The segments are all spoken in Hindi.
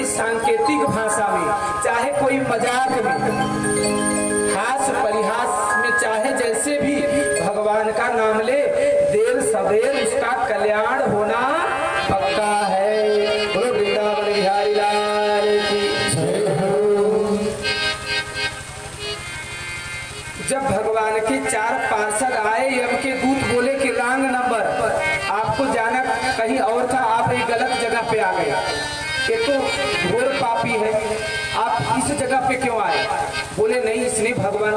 सांकेतिक भाषा में, चाहे कोई मजाक में, हास परिहास में, चाहे जैसे भी भगवान का नाम ले, देर सवेर उसका कल्याण होना पक्का है। बोलो वृंदावन बिहारी लाल की जय हो। जब भगवान के 4 पार्षद आए, यम के दूत बोले कि रॉन्ग नंबर, आपको जाना कहीं और था, आप एक गलत जगह पे आ गए, ये तो घोर पापी है, आप इस जगह पे क्यों आए? बोले नहीं, इसने भगवान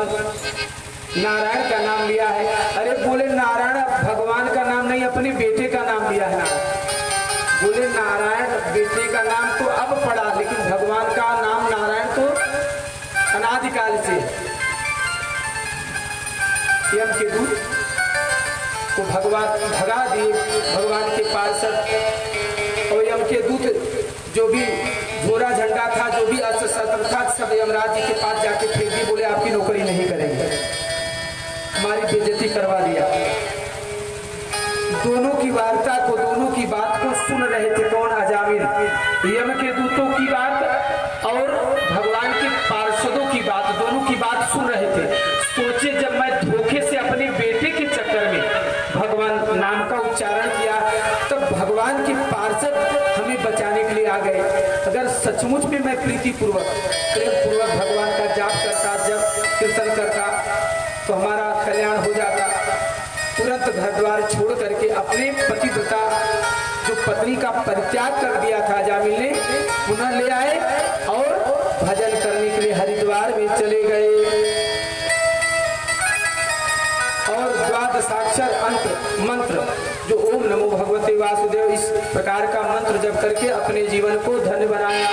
नारायण का नाम लिया है। अरे बोले नारायण भगवान का नाम नहीं, अपने बेटे का नाम लिया है नारायण। बोले नारायण बेटे का नाम तो अब पड़ा, लेकिन भगवान का नाम नारायण तो अनादिकाल से। यम के दूत को भगवान भगा दिए, भगवान के पार्षद और यम के दूत जो भी झोरा झंडा था, जो भी अस्त्र शस्त्र था, सब यमराज जी के पास जाके फेंक दी। बोले आपकी नौकरी नहीं करेंगे, हमारी बेइज्जती करवा दिया। दोनों की वार्ता को, दोनों की बात को सुन रहे थे। कौन? अजामिल, यम के दूतों की बात और भगवान के पार्षदों की बात, दोनों की बात सुन रहे थे। सोचे जब मैं धोखे से अपने बेटे के चक्कर में भगवान नाम का उच्चारण किया, तब भगवान के पार्षद हमें बचाने के लिए आ गए। अगर सचमुच में मैं प्रीति पूर्वक, प्रेम पूर्वक भगवान का जाप करता, जब कीर्तन करता, तो हमारा कल्याण हो जाता। तुरंत घर द्वार छोड़ करके अपने पतिव्रता जो पत्नी का परित्याग कर दिया था जामिल ने, पुनः ले आए और भजन करने के लिए हरिद्वार में चले गए। और द्वादशाक्षर मंत्र जो ओम नमो भगवते वासुदेव, इस प्रकार का मंत्र जप करके अपने जीवन को धन्य बनाया।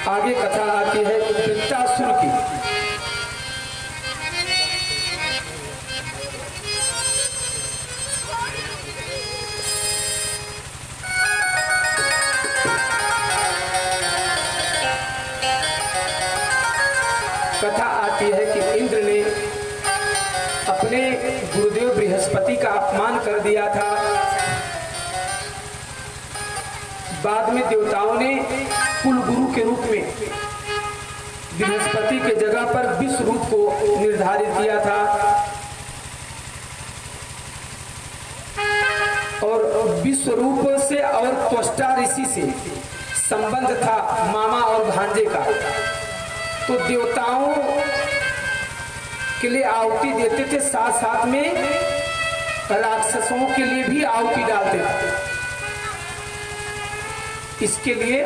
आगे कथा आती है वृत्तासुर की। कथा आती है कि इंद्र ने अपने गुरुदेव बृहस्पति का अपमान कर दिया था। बाद में देवताओं ने कुल गुरु के रूप में बृहस्पति के जगह पर विश्व रूप को निर्धारित किया था। और विश्व रूप से और त्वष्टा ऋषि से संबंध था, मामा और भांजे का। तो देवताओं के लिए आहुति देते थे, साथ साथ में राक्षसों के लिए भी आहुति डालते थे। इसके लिए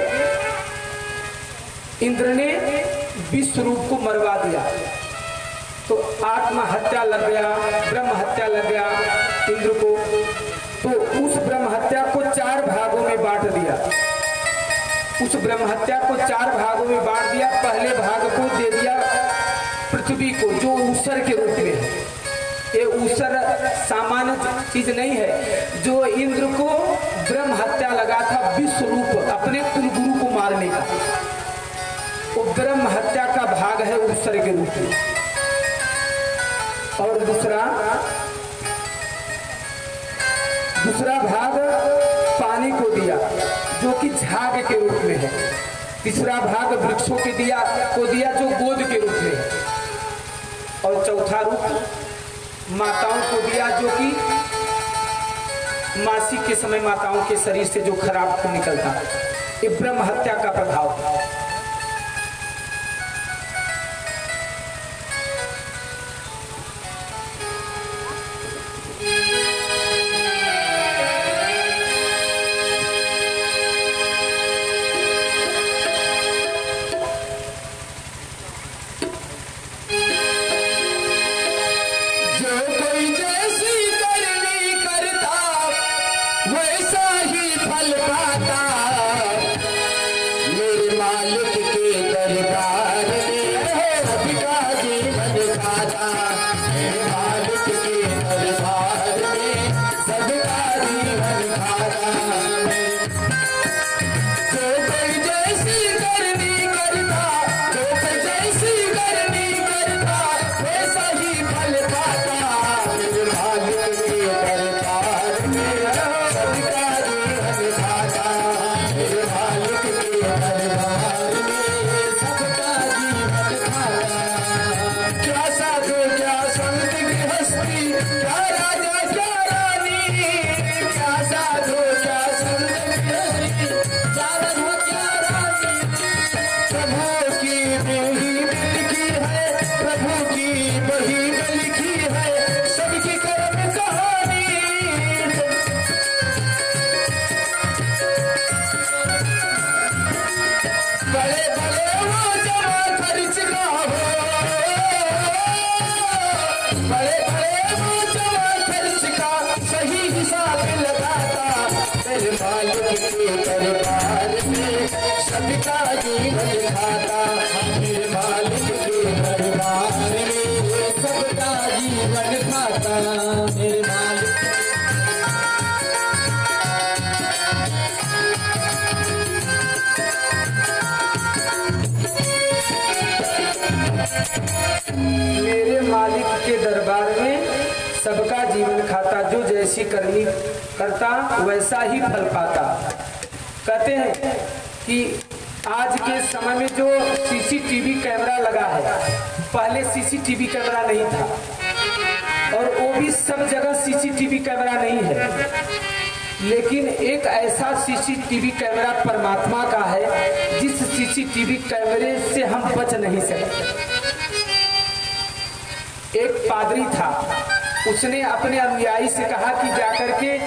इंद्र ने विश्व रूप को मरवा दिया। तो आत्महत्या लग गया, ब्रह्म हत्या लग गया इंद्र को। तो उस ब्रह्म हत्या को 4 भागों में बांट दिया। उस ब्रह्म हत्या को 4 भागों में बांट दिया। पहले भाग को दे दिया पृथ्वी को, जो ऊसर के रूप में है। ये ऊसर सामान्य चीज नहीं है। जो इंद्र को ब्रह्म हत्या लगा था विश्व रूप अपने कुल गुरु को मारने का, वो ब्रह्म हत्या का भाग है ऊसर के रूप में। और दूसरा भाग पानी को दिया, जो कि झाग के रूप में है। तीसरा भाग वृक्षों के को दिया जो गोद के रूप में, और चौथा रूप माताओं को दिया जो कि मासिक के समय माताओं के शरीर से जो खराब खून निकलता है। ये ब्रह्म हत्या का प्रभाव। मेरे मालिक के दरबार में सबका जीवन खाता, जो जैसी करनी करता वैसा ही फल पाता। कहते हैं कि आज के समय में जो सीसीटीवी कैमरा लगा है, पहले सीसीटीवी कैमरा नहीं था, और वो भी सब जगह सीसीटीवी कैमरा नहीं है, लेकिन एक ऐसा सीसीटीवी कैमरा परमात्मा का है जिस सीसीटीवी कैमरे से हम बच नहीं सकते। एक पादरी था, उसने अपने अनुयायी से कहा कि जाकर के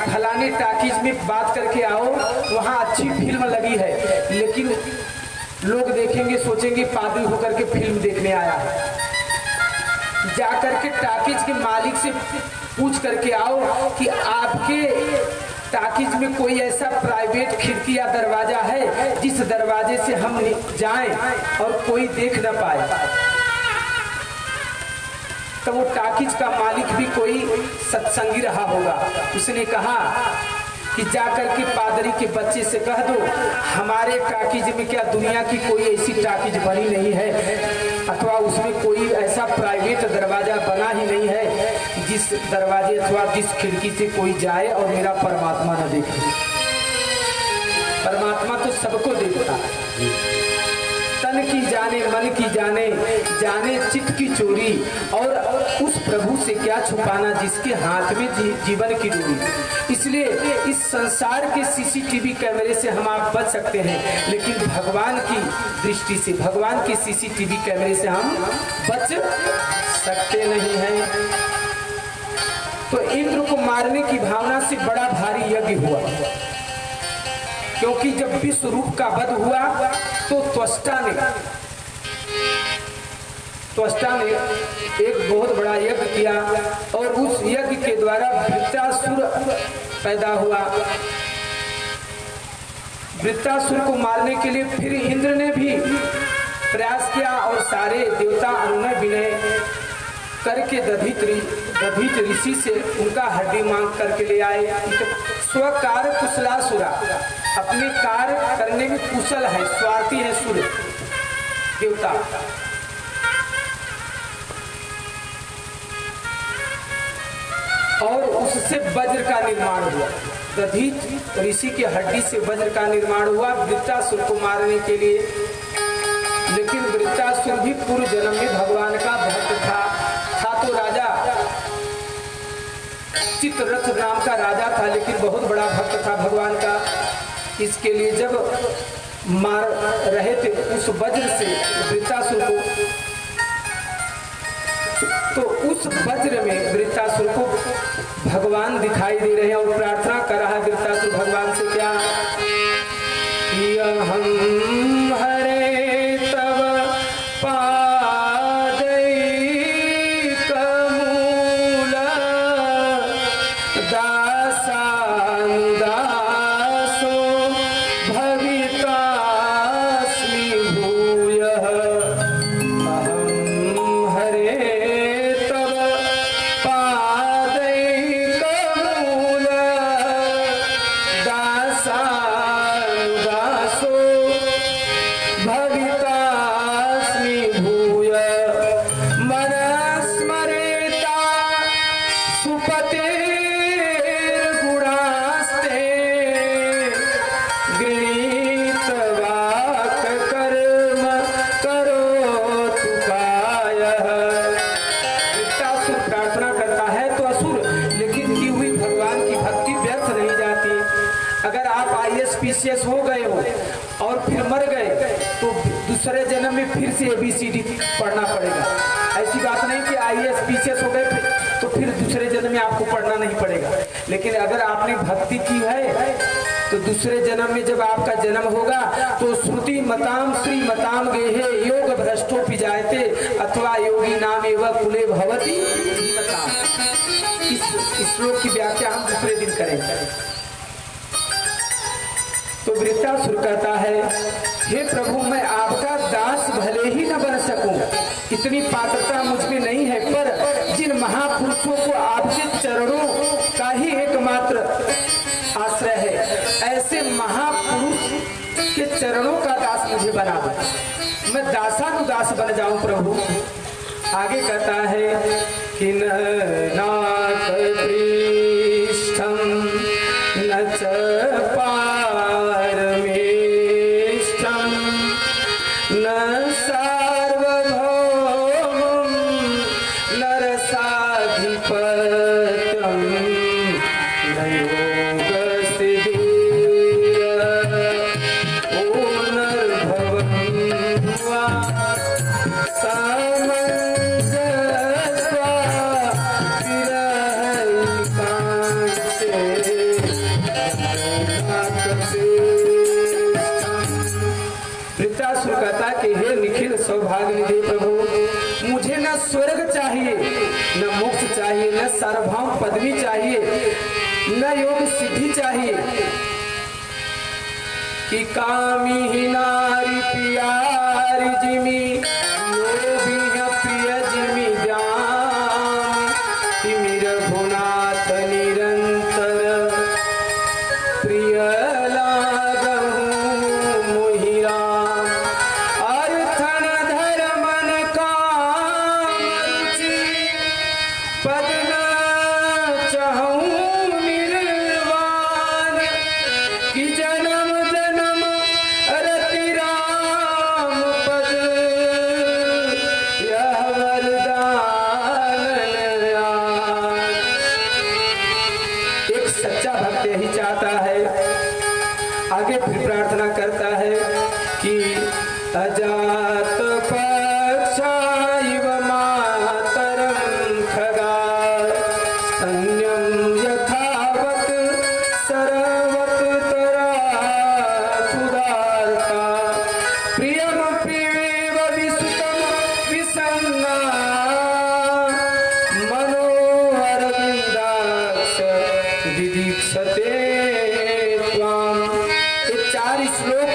फलाने टाकीज में बात करके आओ, वहाँ अच्छी फिल्म लगी है, लेकिन लोग देखेंगे सोचेंगे पादरी होकर के फिल्म देखने आया है। जाकर के टाकीज के मालिक से पूछ करके आओ कि आपके टाकीज में कोई ऐसा प्राइवेट खिड़की या दरवाजा है जिस दरवाजे से हम जाएं और कोई देख न पाए। तो वो टाकीज का मालिक भी कोई सत्संगी रहा होगा, उसने कहा कि जाकर के पादरी के बच्चे से कह दो हमारे टाकीज में क्या दुनिया की कोई ऐसी टाकीज बनी नहीं है, अथवा उसमें कोई ऐसा प्राइवेट दरवाजा बना ही नहीं है जिस दरवाजे अथवा जिस खिड़की से कोई जाए और मेरा परमात्मा न देखे। परमात्मा तो सबको देखता, तन की जाने मन की जाने, जाने चित्त की चोरी, और उस प्रभु से क्या छुपाना जिसके हाथ में जीवन की डोरी। इसलिए इस संसार के सीसीटीवी कैमरे से हम आप बच सकते हैं, लेकिन भगवान की दृष्टि से, भगवान के सीसीटीवी कैमरे से हम बच सकते नहीं हैं। तो इंद्र को मारने की भावना से बड़ा भारी यज्ञ हुआ, क्योंकि जब विश्व रूप का वध हुआ तो त्वष्टा ने एक बहुत बड़ा यज्ञ किया, और उस यज्ञ के द्वारा वृत्रासुर पैदा हुआ। वृत्रासुर को मारने के लिए फिर इंद्र ने भी प्रयास किया, और सारे देवता अनुनय विनय करके दधित ऋषि से उनका हड्डी मांग करके ले आए। स्वकार कुशलासुरा, अपने कार्य करने में कुशल है, स्वार्थी है सूर्य देवता। और उससे वज्र का निर्माण हुआ। दधिच ऋषि की हड्डी से वज्र का निर्माण हुआ वृत्तासुर को मारने के लिए। लेकिन वृत्तासुर भी पूर्व जन्म में भगवान का भक्त था तो राजा चित्ररथ नाम का राजा था, लेकिन बहुत बड़ा भक्त था भगवान का। इसके लिए जब मार रहे थे उस वज्र से वृत्तासुर को, तो उस वज्र में वृत्तासुर को भगवान दिखाई दे रहे हैं और प्रार्थना कर रहा है वृत्तासुर भगवान से, क्या हम हरे तब पादै कमूल दासानुदासो भवितास्मि भूयः। पीसीएस हो गए हो और फिर मर गए तो दूसरे जन्म में फिर से ABCD पढ़ना पड़ेगा। ऐसी बात नहीं कि IAS पीसीएस हो गए तो फिर दूसरे जन्म में आपको पढ़ना नहीं पड़ेगा। लेकिन अगर आपने भक्ति की है तो दूसरे जन्म में जब आपका जन्म होगा तो श्रुति मताम श्री मताम गेहे योग भ्रष्टोपि जायते अथवा योगी नाम एवं कुले भवति मताम। इस श्लोक की व्याख्या हम दूसरे दिन करेंगे। तो वृत्तासुर कहता है, हे प्रभु मैं आपका दास भले ही न बन सकूं, इतनी पात्रता मुझ में नहीं है, पर जिन महापुरुषों को आपके चरणों का ही एकमात्र आश्रय है, ऐसे महापुरुष के चरणों का दास मुझे बना दो, मैं दासानुदास बन जाऊं प्रभु। आगे कहता है कि नाथ पृष्ठम न च वृत्तासुर कहता है कि हे निखिल सौभाग्य निधि प्रभु, मुझे न स्वर्ग चाहिए, न मोक्ष चाहिए, न सार्वभौम पदवी चाहिए, न योग सिद्धि चाहिए, कि कामी ही नारी प्यारी जिमी लोभी प्रिय जिमी जाम, कि मेरा भुनाथ निरंतर प्रिय आगे फिर प्रार्थना करता है कि अजात पक्षाइव मातरं खगा सन्यं यथावत सर्वत तरा सुदारता प्रियम प्रियेव विसुतं विसन्ना मनोहर विन्दाक्ष दिदीक्षते श्लोक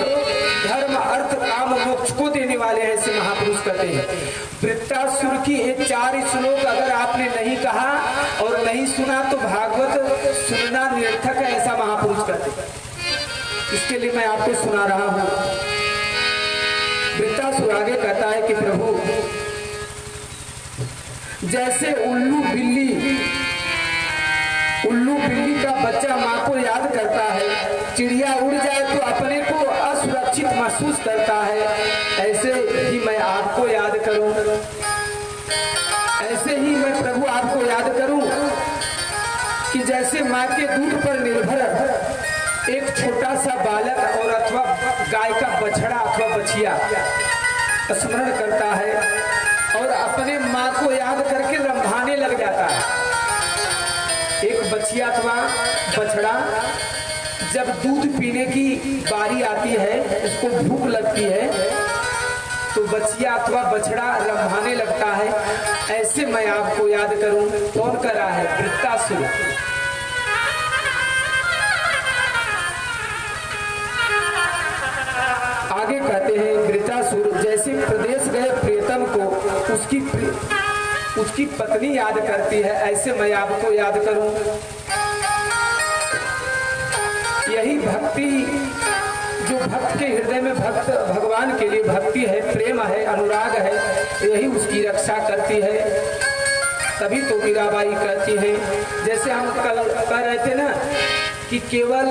धर्म अर्थ काम मोक्ष को देने वाले ऐसे महापुरुष कहते हैं। वृत्तासुर की ये 4 श्लोक अगर आपने नहीं कहा और नहीं सुना तो भागवत सुनना निरर्थक है, ऐसा महापुरुष कहते हैं। इसके लिए मैं आपको सुना रहा हूं। वृत्तासुर आगे कहता है कि प्रभु जैसे उल्लू बिल्ली का बच्चा माँ को याद करता है, चिड़िया उड़ जाए तो अपने को असुरक्षित महसूस करता है। ऐसे ही मैं आपको याद करूं, ऐसे ही मैं प्रभु आपको याद करूं कि जैसे माँ के दूध पर निर्भर एक छोटा सा बालक और अथवा गाय का बछड़ा अथवा बछिया स्मरण करता है और अपने माँ को याद करके रंभाने लग जाता है। एक बछिया अथवा बछड़ा जब दूध पीने की बारी आती है, उसको भूख लगती है, तो बछिया अथवा बछड़ा रंभाने लगता है, ऐसे मैं आपको याद करूं। कौन कर रहा है? वृत्तासुर। आगे कहते हैं वृत्तासुर जैसे प्रदेश गए प्रियतम को उसकी पत्नी याद करती है, ऐसे मैं आपको याद करूं। यही भक्ति, जो भक्त के हृदय में भक्त भगवान के लिए भक्ति है, प्रेम है, अनुराग है, यही उसकी रक्षा करती है। तभी तो मीराबाई कहती है, जैसे हम कल कह रहे थे ना कि केवल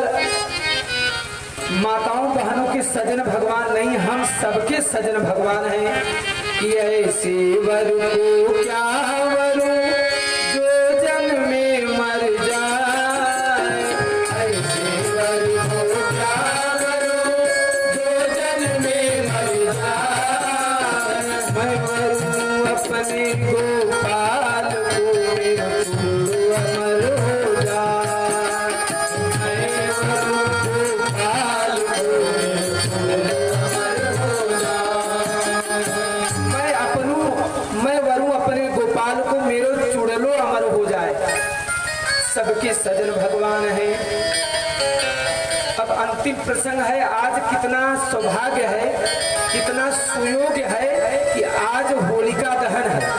माताओं बहनों के सजन भगवान नहीं, हम सबके सजन भगवान हैं। कि ऐसे वर को क्या वरो जो जन्म में मर जाए, ऐसे वर को क्या वरो जो जन्म में मर जाए। मैं वरूं अपने गोपाल को मेरा अमर हो जाए, मैं वरूं गोपाल को मैं वरूं अपने गोपाल को मेरो चुड़लो अमर हो जाए। सबके सजन भगवान हैं। अब अंतिम प्रसंग है। आज कितना सौभाग्य है, कितना सुयोग्य है कि आज होलिका दहन है।